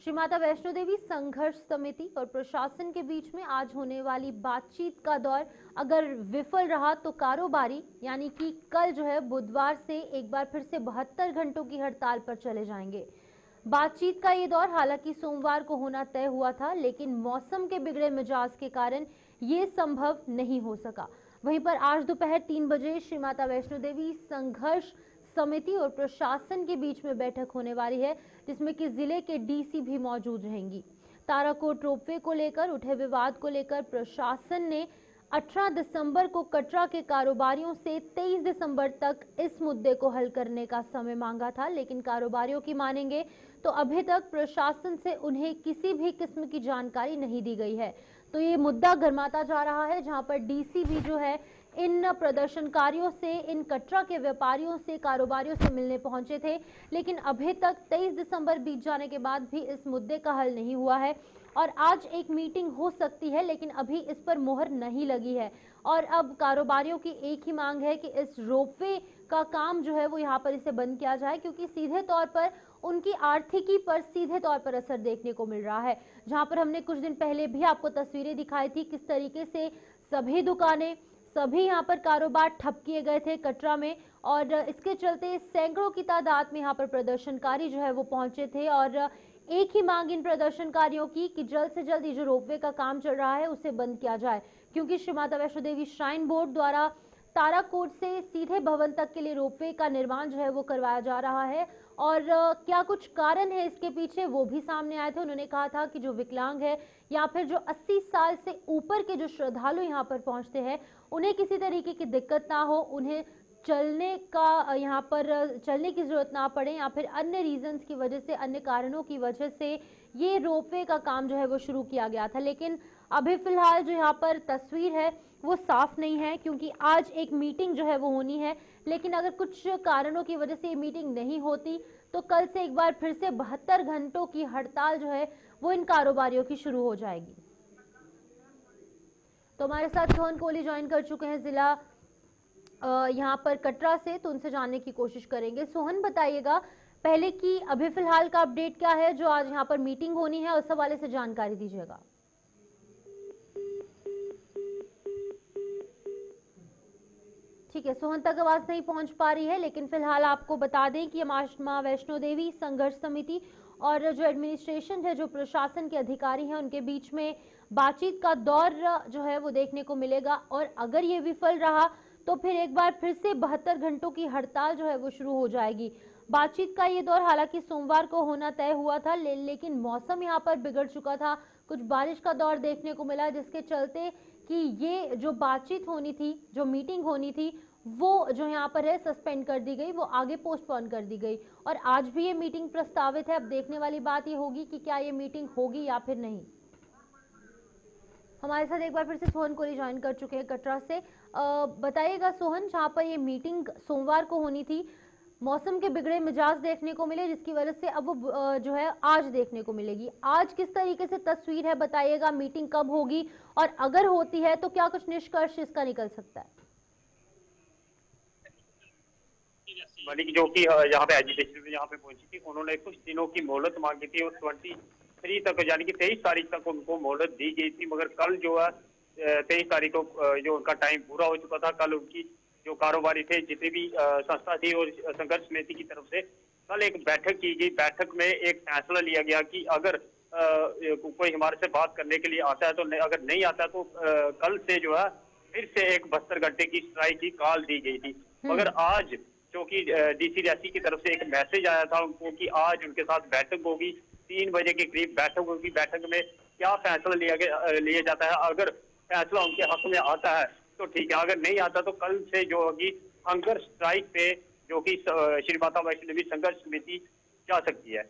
श्री माता वैष्णो देवी संघर्ष समिति और प्रशासन के बीच में आज होने वाली बातचीत का दौर अगर विफल रहा तो कारोबारी यानी कि कल जो है बुधवार से एक बार फिर से 72 घंटों की हड़ताल पर चले जाएंगे। बातचीत का ये दौर हालांकि सोमवार को होना तय हुआ था, लेकिन मौसम के बिगड़े मिजाज के कारण ये संभव नहीं हो सका। वहीं पर आज दोपहर 3 बजे श्री माता वैष्णो देवी संघर्ष समिति और प्रशासन के बीच में बैठक होने वाली है, जिसमें कि जिले के डीसी भी मौजूद रहेंगी। ताराकोट रोपवे को लेकर उठे विवाद को लेकर प्रशासन ने 18 दिसंबर को कटरा के कारोबारियों से 23 दिसंबर तक इस मुद्दे को हल करने का समय मांगा था, लेकिन कारोबारियों की मानेंगे तो अभी तक प्रशासन से उन्हें किसी भी किस्म की जानकारी नहीं दी गई है। तो ये मुद्दा गरमाता जा रहा है, जहां पर डीसी भी जो है इन प्रदर्शनकारियों से, इन कटरा के व्यापारियों से, कारोबारियों से मिलने पहुंचे थे, लेकिन अभी तक 23 दिसंबर बीत जाने के बाद भी इस मुद्दे का हल नहीं हुआ है। और आज एक मीटिंग हो सकती है, लेकिन अभी इस पर मोहर नहीं लगी है। और अब कारोबारियों की एक ही मांग है कि इस रोपवे का काम जो है वो यहाँ पर इसे बंद किया जाए, क्योंकि सीधे तौर पर उनकी आर्थिकी पर सीधे तौर पर असर देखने को मिल रहा है। जहां पर हमने कुछ दिन पहले भी आपको तस्वीरें दिखाई थी किस तरीके से सभी दुकानें, सभी यहाँ पर कारोबार ठप किए गए थे कटरा में, और इसके चलते सैकड़ों की तादाद में यहाँ पर प्रदर्शनकारी जो है वो पहुंचे थे। और एक ही मांग इन प्रदर्शनकारियों की कि जल्द से जल्द ये जो रोपवे का काम चल रहा है उसे बंद किया जाए, क्योंकि श्री माता वैष्णो देवी श्राइन बोर्ड द्वारा ताराकोट से सीधे भवन तक के लिए रोपवे का निर्माण जो है वो करवाया जा रहा है। और क्या कुछ कारण है इसके पीछे वो भी सामने आए थे। उन्होंने कहा था कि जो विकलांग है या फिर जो 80 साल से ऊपर के जो श्रद्धालु यहाँ पर पहुंचते हैं उन्हें किसी तरीके की दिक्कत ना हो, उन्हें चलने का यहाँ पर चलने की जरूरत ना पड़े, या फिर अन्य रीजंस की वजह से, अन्य कारणों की वजह से ये रोपवे का काम जो है वो शुरू किया गया था। लेकिन अभी फिलहाल जो यहाँ पर तस्वीर है वो साफ नहीं है, क्योंकि आज एक मीटिंग जो है वो होनी है, लेकिन अगर कुछ कारणों की वजह से ये मीटिंग नहीं होती तो कल से एक बार फिर से 72 घंटों की हड़ताल जो है वो इन कारोबारियों की शुरू हो जाएगी। तो हमारे साथ सोहन कोहली ज्वाइन कर चुके हैं जिला यहाँ पर कटरा से, तो उनसे जानने की कोशिश करेंगे। सोहन, बताइएगा पहले कि अभी फिलहाल का अपडेट क्या है, जो आज यहाँ पर मीटिंग होनी है उस हवाले से जानकारी दीजिएगा। ठीक है, सोहन तक आवाज नहीं पहुंच पा रही है, लेकिन फिलहाल आपको बता दें कि मां वैष्णो देवी संघर्ष समिति और जो एडमिनिस्ट्रेशन है, जो प्रशासन के अधिकारी हैं, उनके बीच में बातचीत का दौर जो है वो देखने को मिलेगा। और अगर ये विफल रहा तो फिर एक बार फिर से 72 घंटों की हड़ताल जो है वो शुरू हो जाएगी। बातचीत का ये दौर हालांकि सोमवार को होना तय हुआ था, लेकिन मौसम यहाँ पर बिगड़ चुका था, कुछ बारिश का दौर देखने को मिला, जिसके चलते कि ये जो बातचीत होनी थी, जो मीटिंग होनी थी, वो जो यहाँ पर है सस्पेंड कर दी गई, वो आगे पोस्टपोन कर दी गई। और आज भी ये मीटिंग प्रस्तावित है। अब देखने वाली बात ये होगी कि क्या ये मीटिंग होगी या फिर नहीं। हमारे साथ एक बार फिर से सोहन कोहली ज्वाइन कर चुके हैं कटरा से। बताइएगा सोहन, जहाँ पर ये मीटिंग सोमवार को होनी थी, मौसम के बिगड़े मिजाज देखने को मिले, जिसकी वजह से अब वो जो है आज देखने को मिलेगी। आज किस तरीके से तस्वीर है, बताइएगा मीटिंग कब होगी, और अगर होती है तो क्या कुछ निष्कर्ष इसका निकल सकता है? मलिक जो कि यहाँ पे एजुकेशन में यहाँ पे पहुंची थी, उन्होंने कुछ दिनों की मोहलत मांगी थी और 23 तक यानी कि 23 तारीख तक उनको मोहलत दी गई थी, मगर कल जो है 23 तारीख को जो उनका टाइम पूरा हो चुका था। कल उनकी जो कारोबारी थे, जितनी भी संस्था थी और संघर्ष समिति की तरफ से कल एक बैठक की गई। बैठक में एक फैसला लिया गया कि अगर कोई हमारे से बात करने के लिए आता है तो अगर नहीं आता तो कल से जो है फिर से एक 72 घंटे की स्ट्राइक की कॉल दी गई थी। मगर आज क्योंकि डीसी रियासी की तरफ से एक मैसेज आया था उनको कि आज उनके साथ बैठक होगी, 3 बजे के करीब बैठक होगी। बैठक में क्या फैसला लिया जाता है, अगर फैसला उनके हक में आता है तो ठीक है, अगर नहीं आता तो कल से जो होगी हंगर स्ट्राइक पे जो कि श्री माता वैष्णो देवी संघर्ष समिति जा सकती है।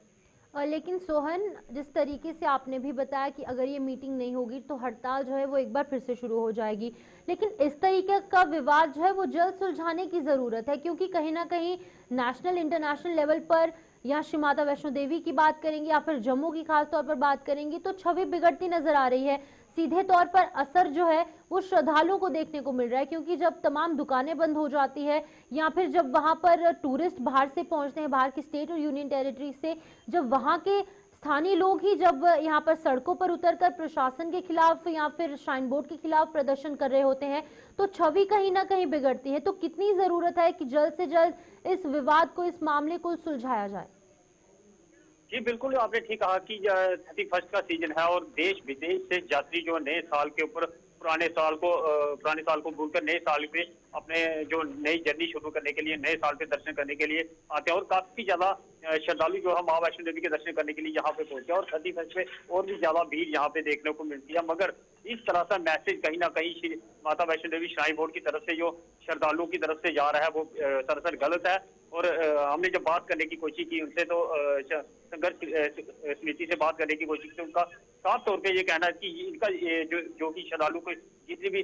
लेकिन सोहन, जिस तरीके से आपने भी बताया कि अगर ये मीटिंग नहीं होगी तो हड़ताल जो है वो एक बार फिर से शुरू हो जाएगी, लेकिन इस तरीके का विवाद जो है वो जल्द सुलझाने की जरूरत है, क्योंकि कहीं ना कहीं नेशनल इंटरनेशनल लेवल पर या श्री माता वैष्णो देवी की बात करेंगे या फिर जम्मू की खास तौर पर बात करेंगे तो छवि बिगड़ती नजर आ रही है। सीधे तौर पर असर जो है वो श्रद्धालुओं को देखने को मिल रहा है, क्योंकि जब तमाम दुकानें बंद हो जाती है या फिर जब वहां पर टूरिस्ट बाहर से पहुंचते हैं, बाहर की स्टेट और यूनियन टेरिटरी से, जब वहां के स्थानीय लोग ही जब यहाँ पर सड़कों पर उतरकर प्रशासन के खिलाफ या फिर श्राइन बोर्ड के खिलाफ प्रदर्शन कर रहे होते हैं तो छवि कहीं ना कहीं बिगड़ती है। तो कितनी जरूरत है कि जल्द से जल्द इस विवाद को, इस मामले को सुलझाया जाए? जी बिल्कुल, आपने ठीक कहा कि 31st का सीजन है और देश विदेश से यात्री जो नए साल के ऊपर पुराने साल को भूलकर नए साल पे अपने जो नई जर्नी शुरू करने के लिए, नए साल पे दर्शन करने के लिए आते हैं और काफी ज्यादा श्रद्धालु जो है माँ वैष्णो देवी के दर्शन करने के लिए यहाँ पे पहुंचे हैं और 31st पे और भी ज्यादा भीड़ यहाँ पे देखने को मिलती है। मगर इस तरह का मैसेज कहीं ना कहीं श्री माता वैष्णो देवी श्राइन बोर्ड की तरफ से जो श्रद्धालुओं की तरफ से जा रहा है वो सरासर गलत है। और हमने जब बात करने की कोशिश की उनसे तो संघर्ष समिति से बात करने की कोशिश की, उनका साफ तौर पे ये कहना है कि इनका जो कि श्रद्धालु को जितनी भी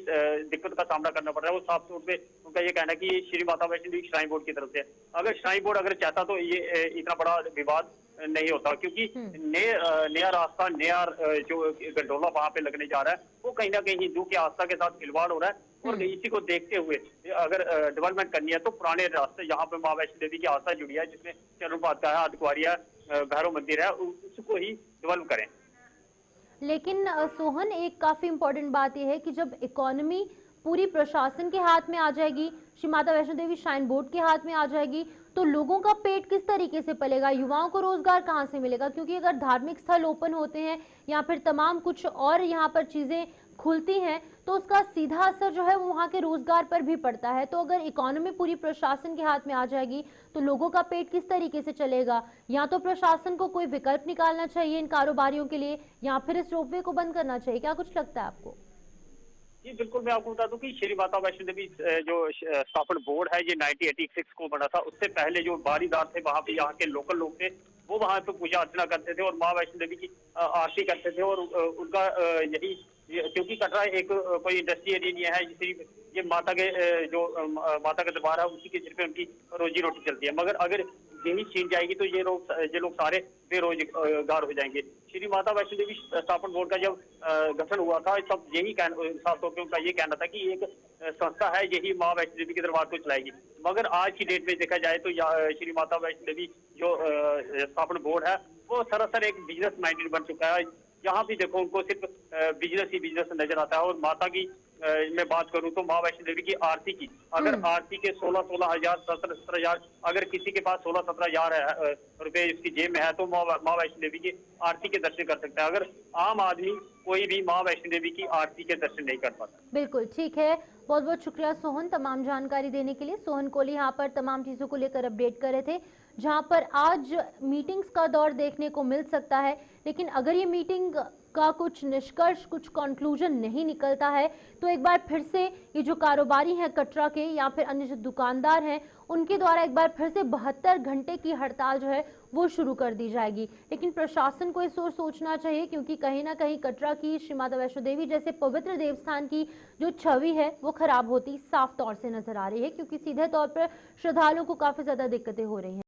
दिक्कत का सामना करना पड़ रहा है वो साफ तौर पे उनका ये कहना है कि श्री माता वैष्णो देवी श्राइन बोर्ड की तरफ से। अगर श्राइन बोर्ड अगर चाहता तो ये इतना बड़ा विवाद नहीं होता, क्योंकि नया रास्ता, नया जो गंडोला वहां पे लगने जा रहा है वो कहीं ना कहीं हिंदू की आस्था के साथ खिलवाड़ हो रहा है। और इसी को देखते हुए अगर डेवलपमेंट करनी है तो पुराने रास्ते जहाँ पे माँ वैष्णो देवी की आस्था जुड़ी है, जिसमें चरणपादुका है, अर्धकुंवारी है, भैरव मंदिर है, उसको ही डेवलप करें। लेकिन सोहन, एक काफी इंपॉर्टेंट बात यह है कि जब इकोनॉमी पूरी प्रशासन के हाथ में आ जाएगी, श्री माता वैष्णो देवी श्राइन बोर्ड के हाथ में आ जाएगी, तो लोगों का पेट किस तरीके से पलेगा? युवाओं को रोजगार कहां से मिलेगा? क्योंकि अगर धार्मिक स्थल ओपन होते हैं या फिर तमाम कुछ और यहाँ पर चीजें खुलती हैं तो उसका सीधा असर जो है वो वहाँ के रोजगार पर भी पड़ता है। तो अगर इकोनॉमी पूरी प्रशासन के हाथ में आ जाएगी तो लोगों का पेट किस तरीके से चलेगा? या तो प्रशासन को कोई विकल्प निकालना चाहिए इन कारोबारियों के लिए या फिर इस रोपवे को बंद करना चाहिए। क्या कुछ लगता है आपको? जी बिल्कुल, मैं आपको बता दूं कि श्री माता वैष्णो देवी जो स्थापन बोर्ड है ये 1986 को बना था। उससे पहले जो बारीदार थे वहाँ पे यहाँ के लोकल लोग थे वो वहाँ पे पूजा अर्चना करते थे और माँ वैष्णो देवी की आरती करते थे। और उनका यही, क्योंकि कटरा एक कोई इंडस्ट्री एरिया नहीं है, सिर्फ ये माता के जो माता का दरबार है उसी के सिर पे उनकी रोजी रोटी चलती है। मगर अगर यही छीन जाएगी तो ये लोग सारे बेरोजगार हो जाएंगे। श्री माता वैष्णो देवी स्थापन बोर्ड का जब गठन हुआ था तब यही साफ तौर पर उनका ये कहना था कि एक संस्था है यही माँ वैष्णो देवी के दरबार को चलाएगी। मगर आज की डेट में देखा जाए तो श्री माता वैष्णो देवी जो स्थापन बोर्ड है वो सरासर एक बिजनेस माइंडेड बन चुका है। यहाँ भी देखो उनको सिर्फ बिजनेस ही बिजनेस नजर आता है। और माता की मैं बात करूं तो माँ वैष्णो देवी की आरती की, अगर आरती के 16 हजार 17 हजार, अगर किसी के पास 16-17 हजार रुपए इसकी जेब में है तो माँ वैष्णो देवी की आरती के दर्शन कर सकता है। अगर आम आदमी कोई भी माँ वैष्णो देवी की आरती के दर्शन नहीं कर पाता। बिल्कुल ठीक है, बहुत बहुत शुक्रिया सोहन तमाम जानकारी देने के लिए। सोहन कोहली यहाँ पर तमाम चीजों को लेकर अपडेट कर रहे थे, जहां पर आज मीटिंग्स का दौर देखने को मिल सकता है। लेकिन अगर ये मीटिंग का कुछ निष्कर्ष, कुछ कंक्लूजन नहीं निकलता है तो एक बार फिर से ये जो कारोबारी हैं कटरा के या फिर अन्य जो दुकानदार हैं उनके द्वारा एक बार फिर से 72 घंटे की हड़ताल जो है वो शुरू कर दी जाएगी। लेकिन प्रशासन को इस ओर सोचना चाहिए, क्योंकि कहीं ना कहीं कटरा की श्री माता वैष्णो देवी जैसे पवित्र देवस्थान की जो छवि है वो खराब होती साफ तौर से नजर आ रही है, क्योंकि सीधे तौर पर श्रद्धालुओं को काफी ज्यादा दिक्कतें हो रही हैं।